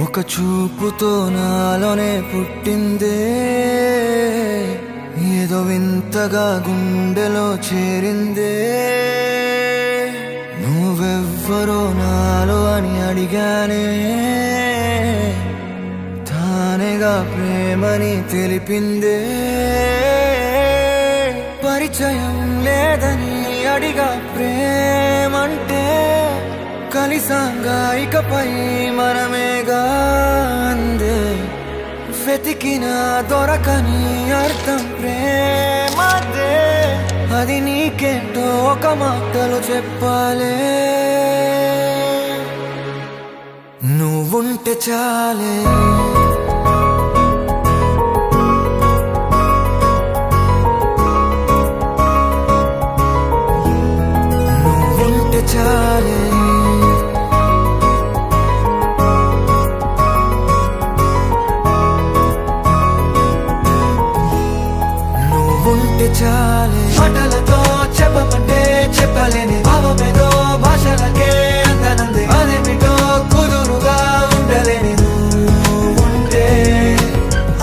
ఒక చూపుతో నాలోనే పుట్టిందే, ఏదో వింతగా గుండెలో చేరిందే. నువ్వెవ్వరో నాలో అని అడిగానే, తానేగా ప్రేమని తెలిపిందే. పరిచయం లేదని అడిగా ప్రేమంటే, కలిసాంగా ఇకపై మనమేగా అందే. వెతికిన దొరకని అర్థం ప్రేమదే, అది నీకేంటో ఒక మాటలు చెప్పాలే. నువ్వుంటే చాలే, నువ్వుంటే చాలే, నువ్వుంటే చాలే. మాటలతో చెప్పమంటే చెప్పలేని భావమేదో భాషలకే అందనంది. అదేమిటో కుదురుగా ఉండలేని నువ్వుంటే,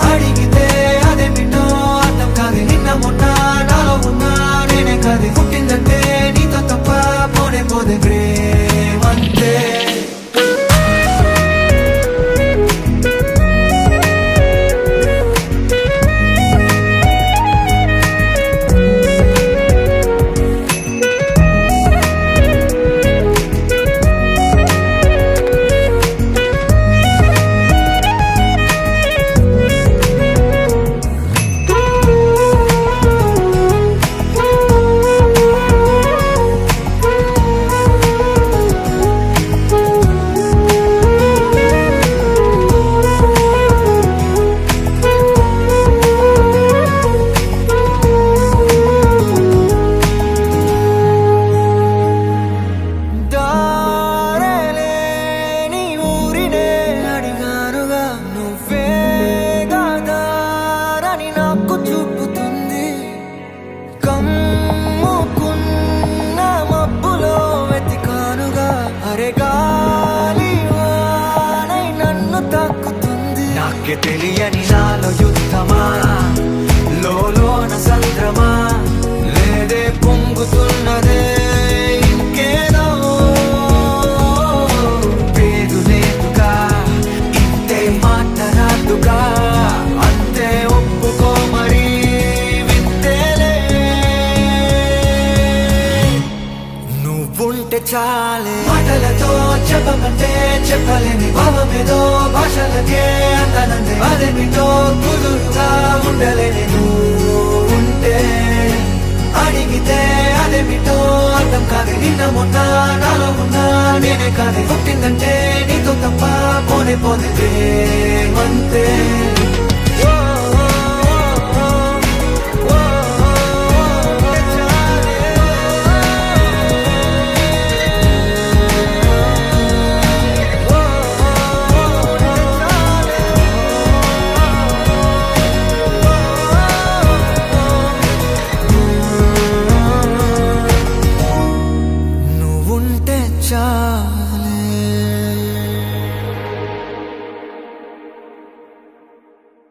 అడిగితే అదేమిటో అర్థం కాదు. నిన్న మొన్న నాలో ఉన్నా నేనే కాదు. పుట్టిందంటే నీతో తప్ప పోనే పోదే ప్రేమంతే. నాకే తెలియని నాలో యుద్ధమా, లోన సంద్రమా, లేదే పొంగుతున్నదే ఇంకేదో. పేరు లేదుగా, ఇంతే మాట్లాడుగా, అంతే ఒప్పుకో మరి వింతేలే. నువ్వుంటే చాలే, మాటలతో చెప్పమంటే చెప్పలేని భావమేదో భాషలకే అందనంది. అదేమిటో కుదురుగా ఉండలేని నువ్వుంటే, అడిగితే అదేమిటో అర్థం కాదు. నిన్న మొన్న నాలో ఉన్నా నేనే కాదు. పుట్టిందంటే నీతో తప్ప పోనే పోదే.